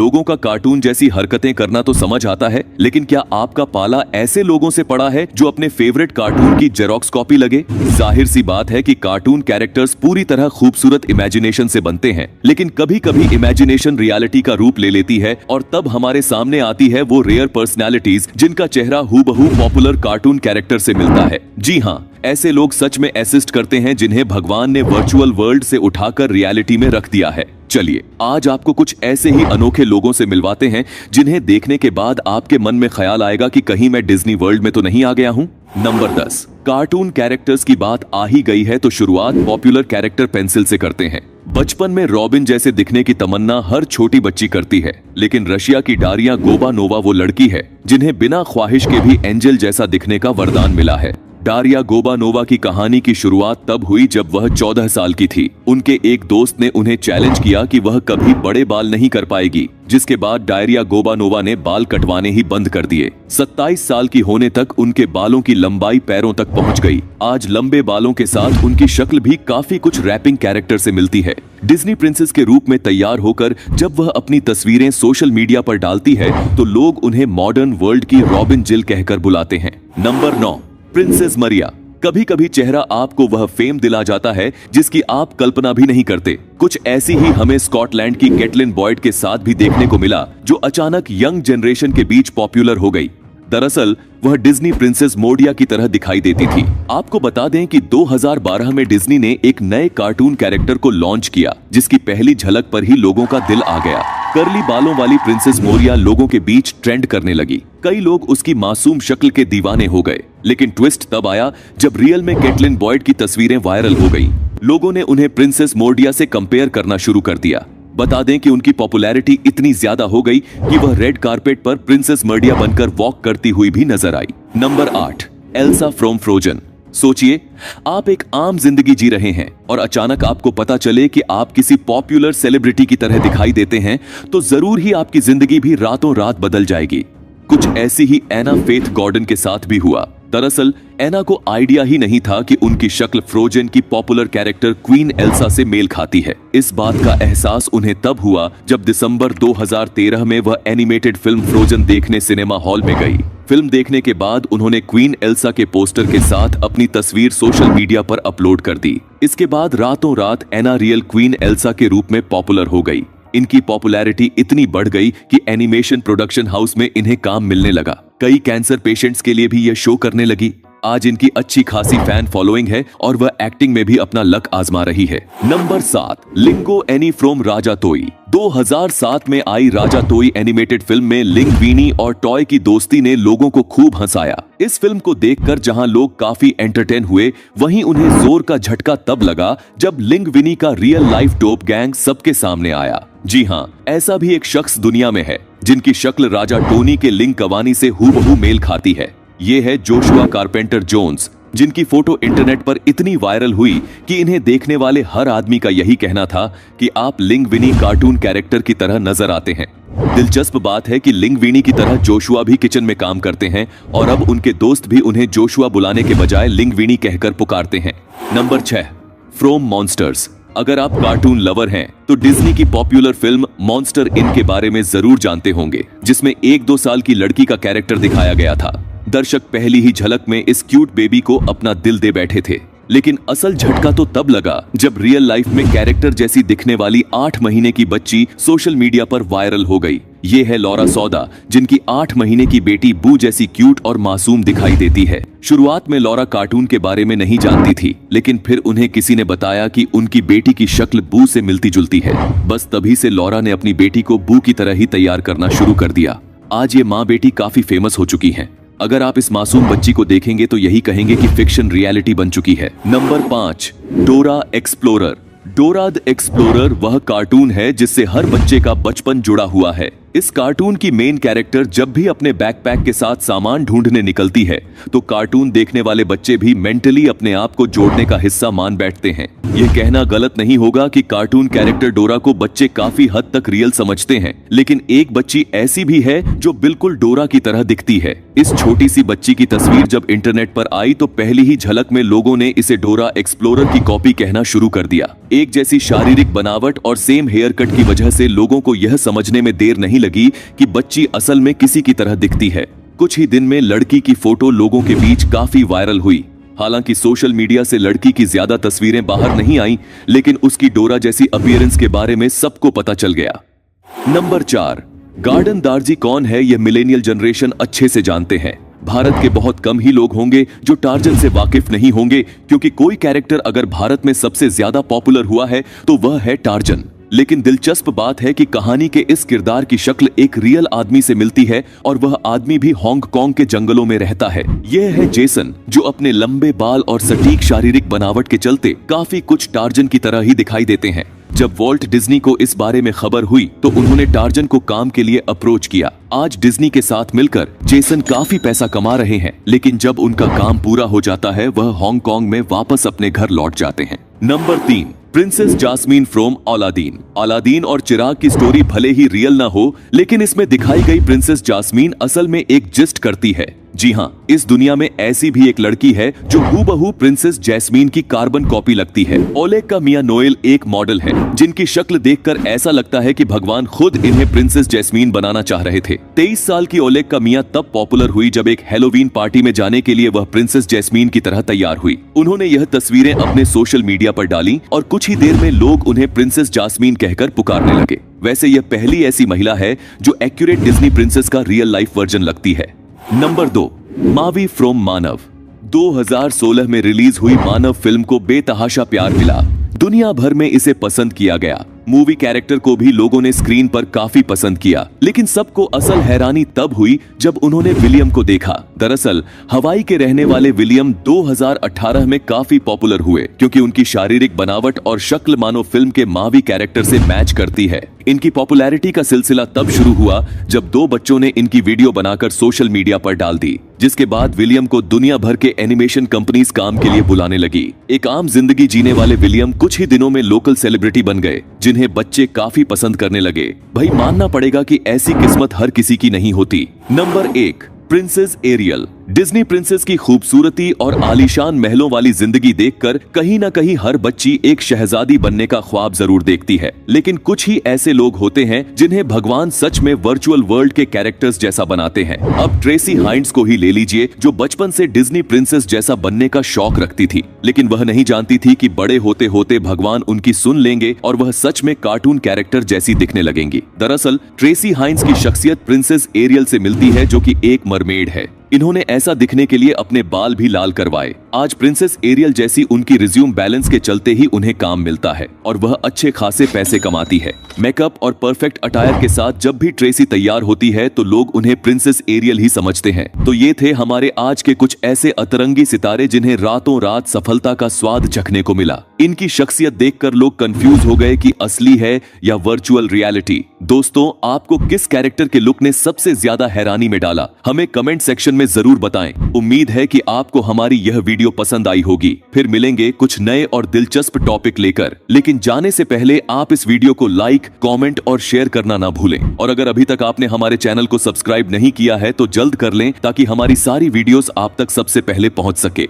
लोगों का कार्टून जैसी हरकतें करना तो समझ आता है, लेकिन क्या आपका पाला ऐसे लोगों से पड़ा है जो अपने फेवरेट कार्टून की जेरोक्स कॉपी लगे? जाहिर सी बात है कि कार्टून कैरेक्टर्स पूरी तरह खूबसूरत इमेजिनेशन से बनते हैं, लेकिन कभी कभी इमेजिनेशन रियलिटी का रूप ले लेती है और तब हमारे सामने आती है वो रेयर पर्सनैलिटीज जिनका चेहरा हूबहू पॉपुलर कार्टून कैरेक्टर से मिलता है। जी हाँ, ऐसे लोग सच में असिस्ट करते हैं जिन्हें भगवान ने वर्चुअल वर्ल्ड से उठाकर रियलिटी में रख दिया है। चलिए आज आपको कुछ ऐसे ही अनोखे लोगों से मिलवाते हैं जिन्हें देखने के बाद आपके मन में ख्याल आएगा कि कहीं मैं डिज्नी वर्ल्ड में तो नहीं आ गया हूँ। नंबर 10, कार्टून कैरेक्टर्स की बात आ ही गई है तो शुरुआत पॉपुलर कैरेक्टर पेंसिल से करते हैं। बचपन में रॉबिन जैसे दिखने की तमन्ना हर छोटी बच्ची करती है, लेकिन रशिया की डारिया गोबानोवा वो लड़की है जिन्हें बिना ख्वाहिश के भी एंजल जैसा दिखने का वरदान मिला है। डारिया गोबानोवा की कहानी की शुरुआत तब हुई जब वह 14 साल की थी। उनके एक दोस्त ने उन्हें चैलेंज किया कि वह कभी बड़े बाल नहीं कर पाएगी, जिसके बाद डारिया गोबानोवा ने बाल कटवाने ही बंद कर दिए। 27 साल की होने तक उनके बालों की लंबाई पैरों तक पहुंच गई। आज लंबे बालों के साथ उनकी शक्ल भी काफी कुछ रैपिंग कैरेक्टर से मिलती है। डिज्नी प्रिंसेस के रूप में तैयार होकर जब वह अपनी तस्वीरें सोशल मीडिया पर डालती है तो लोग उन्हें मॉडर्न वर्ल्ड की रॉबिन जिल कहकर बुलाते हैं। नंबर 9, प्रिंसेस मरिया। कभी कभी चेहरा आपको वह फेम दिला जाता है जिसकी आप कल्पना भी नहीं करते। कुछ ऐसी ही हमें स्कॉटलैंड की कैटलिन बॉयड के साथ भी देखने को मिला, जो अचानक यंग जनरेशन के बीच पॉपुलर हो गई। दरअसल वह डिज्नी प्रिंसेस मोडिया की तरह दिखाई देती थी। आपको बता दें कि 2012 में डिज्नी ने एक नए कार्टून कैरेक्टर को लॉन्च किया, जिसकी पहली झलक पर ही लोगों का दिल आ गया। कर्ली बालों वाली प्रिंसेस मोरिया लोगों के बीच ट्रेंड करने लगी। कई लोग उसकी मासूम शक्ल के दीवाने हो गए, लेकिन ट्विस्ट तब आया जब रियल में कैटलिन बॉयड की तस्वीरें वायरल हो गई। लोगों ने उन्हें प्रिंसेस मोडिया से कंपेयर करना शुरू कर दिया। बता दें कि उनकी पॉपुलैरिटी इतनी ज्यादा हो गई कि वह रेड कारपेट पर प्रिंसेस मरिया बनकर वॉक करती हुई भी नजर आई। Number 8, Elsa from Frozen. सोचिए, आप एक आम जिंदगी जी रहे हैं और अचानक आपको पता चले कि आप किसी पॉपुलर सेलिब्रिटी की तरह दिखाई देते हैं, तो जरूर ही आपकी जिंदगी भी रातों रात बदल जाएगी। कुछ ऐसी ही एना फेथ गॉर्डन के साथ भी हुआ। दरअसल एना को आइडिया ही नहीं था कि उनकी शक्ल फ्रोजन की पॉपुलर कैरेक्टर क्वीन एल्सा से मेल खाती है। इस बात का एहसास उन्हें तब हुआ जब दिसंबर 2013 में वह एनिमेटेड फिल्म फ्रोजन देखने सिनेमा हॉल में गई। फिल्म देखने के बाद उन्होंने क्वीन एल्सा के पोस्टर के साथ अपनी तस्वीर सोशल मीडिया पर अपलोड कर दी। इसके बाद रातों रात एना रियल क्वीन एल्सा के रूप में पॉपुलर हो गई। इनकी पॉपुलैरिटी इतनी बढ़ गई कि एनिमेशन प्रोडक्शन हाउस में इन्हें काम मिलने लगा। कई कैंसर पेशेंट्स के लिए भी यह शो करने लगी। आज इनकी अच्छी खासी फैन फॉलोइंग है और वह एक्टिंग में भी अपना लक आजमा रही है। नंबर 7, लिंगो एनी फ्रॉम राजातोई। 2007 में आई राजातोई एनिमेटेड फिल्म में लिंगविनी और टॉय की दोस्ती ने लोगों को खूब हंसाया। इस फिल्म को देखकर जहां लोग काफी एंटरटेन हुए, वहीं उन्हें जोर का झटका तब लगा जब लिंगविनी का रियल लाइफ डोप गैंग सबके सामने आया। जी हाँ, ऐसा भी एक शख्स दुनिया में है जिनकी शक्ल राजा टोनी के लिंग कवानी से हूबहू मेल खाती है। ये है जोशुआ कारपेंटर जोन्स, जिनकी फोटो इंटरनेट पर इतनी वायरल हुई कि इन्हें देखने वाले हर आदमी का यही कहना था कि आप लिंगविनी कार्टून कैरेक्टर की तरह नजर आते हैं। दिलचस्प बात है कि लिंगविनी की तरह जोशुआ भी किचन में काम करते हैं और अब उनके दोस्त भी उन्हें जोशुआ बुलाने के बजाय लिंगविनी कहकर पुकारते हैं। Number 6, from monsters. अगर आप कार्टून लवर हैं तो डिज्नी की पॉपुलर फिल्म मॉन्स्टर इन के बारे में जरूर जानते होंगे, जिसमें 1-2 साल की लड़की का कैरेक्टर दिखाया गया था। दर्शक पहली ही झलक में इस क्यूट बेबी को अपना दिल दे बैठे थे, लेकिन असल झटका तो तब लगा जब रियल लाइफ में कैरेक्टर जैसी दिखने वाली 8 महीने की बच्ची सोशल मीडिया पर वायरल हो गई। ये है लॉरा सौदा, जिनकी 8 महीने की बेटी बू जैसी क्यूट और मासूम दिखाई देती है। शुरुआत में लॉरा कार्टून के बारे में नहीं जानती थी, लेकिन फिर उन्हें किसी ने बताया कि उनकी बेटी की शक्ल बू से मिलती जुलती है। बस तभी से लॉरा ने अपनी बेटी को बू की तरह ही तैयार करना शुरू कर दिया। आज ये माँ बेटी काफी फेमस हो चुकी हैं। अगर आप इस मासूम बच्ची को देखेंगे तो यही कहेंगे कि फिक्शन रियलिटी बन चुकी है। नंबर 5, डोरा एक्सप्लोरर। डोरा द एक्सप्लोरर वह कार्टून है जिससे हर बच्चे का बचपन जुड़ा हुआ है। इस कार्टून की मेन कैरेक्टर जब भी अपने बैकपैक के साथ सामान ढूंढने निकलती है तो कार्टून देखने वाले बच्चे भी मेंटली अपने आप को जोड़ने का हिस्सा मान बैठते हैं। यह कहना गलत नहीं होगा कि कार्टून कैरेक्टर डोरा को बच्चे काफी हद तक रियल समझते हैं, लेकिन एक बच्ची ऐसी भी है जो बिल्कुल डोरा की तरह दिखती है। इस छोटी सी बच्ची की तस्वीर जब इंटरनेट पर आई तो पहली ही झलक में लोगों ने इसे डोरा एक्सप्लोरर की कॉपी कहना शुरू कर दिया। एक जैसी शारीरिक बनावट और सेम हेयर कट की वजह से लोगों को यह समझने में देर नहीं लगी कि बच्ची असल में किसी की तरह दिखती है। कुछ ही दिन में लड़की की फोटो लोगों के बीच काफी वायरल हुई। हालांकि सोशल मीडिया से लड़की की ज्यादा तस्वीरें बाहर नहीं आईं, लेकिन उसकी डोरा जैसी अपीयरेंस के बारे में सबको पता चल गया। नंबर 4, गार्डन दार्जी कौन है यह मिलेनियल जनरेशन अच्छे से जानते हैं। भारत के बहुत कम ही लोग होंगे जो टार्जन से वाकिफ नहीं होंगे, क्योंकि कोई कैरेक्टर अगर भारत में सबसे ज्यादा पॉपुलर हुआ है तो वह है टार्जन। लेकिन दिलचस्प बात है कि कहानी के इस किरदार की शक्ल एक रियल आदमी से मिलती है और वह आदमी भी हांगकांग के जंगलों में रहता है। यह है जेसन, जो अपने लंबे बाल और सटीक शारीरिक बनावट के चलते काफी कुछ टार्जन की तरह ही दिखाई देते हैं। जब वॉल्ट डिज्नी को इस बारे में खबर हुई तो उन्होंने टार्जन को काम के लिए अप्रोच किया। आज डिज्नी के साथ मिलकर जेसन काफी पैसा कमा रहे हैं, लेकिन जब उनका काम पूरा हो जाता है वह हांगकांग में वापस अपने घर लौट जाते हैं। Number 3, princess Jasmine from Aladdin. Aladdin और चिराग की स्टोरी भले ही रियल ना हो, लेकिन इसमें दिखाई गई प्रिंसेस जास्मीन असल में एक जिस्ट करती है। जी हाँ, इस दुनिया में ऐसी भी एक लड़की है जो हूबहू प्रिंसेस जैस्मीन की कार्बन कॉपी लगती है। ओलेग का मियां नोएल एक मॉडल है जिनकी शक्ल देखकर ऐसा लगता है कि भगवान खुद इन्हें प्रिंसेस जैस्मीन बनाना चाह रहे थे। 23 साल की ओलेग का मियां तब पॉपुलर हुई जब एक हैलोवीन पार्टी में जाने के लिए वह प्रिंसेस जैस्मीन की तरह तैयार हुई। उन्होंने यह तस्वीरें अपने सोशल मीडिया पर डाली और कुछ ही देर में लोग उन्हें प्रिंसेस जास्मीन कहकर पुकारने लगे। वैसे यह पहली ऐसी महिला है जो एक्यूरेट डिज्नी प्रिंसेस का रियल लाइफ वर्जन लगती है। नंबर 2, मावी फ्रॉम मानव। 2016 में रिलीज हुई मानव फिल्म को बेतहाशा प्यार मिला। दुनिया भर में इसे पसंद किया गया। मूवी कैरेक्टर को भी लोगों ने स्क्रीन पर काफी पसंद किया, लेकिन सबको असल हैरानी तब हुई जब उन्होंने विलियम को देखा। दरअसल हवाई के रहने वाले विलियम 2018 में काफी पॉपुलर हुए क्योंकि उनकी शारीरिक बनावट और शक्ल मानो फिल्म के मावी कैरेक्टर से मैच करती है। इनकी पॉपुलैरिटी का सिलसिला तब शुरू हुआ जब 2 बच्चों ने इनकी वीडियो बनाकर सोशल मीडिया पर डाल दी, जिसके बाद विलियम को दुनिया भर के एनिमेशन कंपनीज काम के लिए बुलाने लगी। एक आम जिंदगी जीने वाले विलियम कुछ ही दिनों में लोकल सेलिब्रिटी बन गए, जिन्हें बच्चे काफी पसंद करने लगे। भाई मानना पड़ेगा कि ऐसी किस्मत हर किसी की नहीं होती। Number 1, princess Ariel. Disney princess की खूबसूरती और आलीशान महलों वाली जिंदगी देखकर कहीं ना कहीं हर बच्ची एक शहजादी बनने का ख्वाब जरूर देखती है, लेकिन कुछ ही ऐसे लोग होते हैं जिन्हें भगवान सच में वर्चुअल वर्ल्ड के कैरेक्टर्स जैसा बनाते हैं। अब ट्रेसी हाइंड्स को ही ले लीजिए, जो बचपन से डिज्नी प्रिंसेस जैसा बनने का शौक रखती थी, लेकिन वह नहीं जानती थी कि बड़े होते होते भगवान उनकी सुन लेंगे और वह सच में कार्टून कैरेक्टर जैसी दिखने लगेंगी। दरअसल ट्रेसी हाइंड्स की शख्सियत प्रिंसेस एरियल से मिलती है, जो कि एक मरमेड है। इन्होंने ऐसा दिखने के लिए अपने बाल भी लाल करवाए। आज प्रिंसेस एरियल जैसी उनकी रिज्यूम बैलेंस के चलते ही उन्हें काम मिलता है और वह अच्छे खासे पैसे कमाती है। मेकअप और परफेक्ट अटायर के साथ जब भी ट्रेसी तैयार होती है तो लोग उन्हें प्रिंसेस एरियल ही समझते हैं। तो ये थे हमारे आज के कुछ ऐसे अतरंगी सितारे जिन्हें रातों रात सफलता का स्वाद चखने को मिला। इनकी शख्सियत देखकर लोग कंफ्यूज हो गए कि असली है या वर्चुअल रियलिटी। दोस्तों, आपको किस कैरेक्टर के लुक ने सबसे ज्यादा हैरानी में डाला, हमें कमेंट सेक्शन में जरूर बताएं। उम्मीद है कि आपको हमारी यह वीडियो पसंद आई होगी। फिर मिलेंगे कुछ नए और दिलचस्प टॉपिक लेकर, लेकिन जाने से पहले आप इस वीडियो को लाइक, कमेंट और शेयर करना ना भूलें। और अगर अभी तक आपने हमारे चैनल को सब्सक्राइब नहीं किया है तो जल्द कर लें, ताकि हमारी सारी वीडियोस आप तक सबसे पहले पहुंच सके।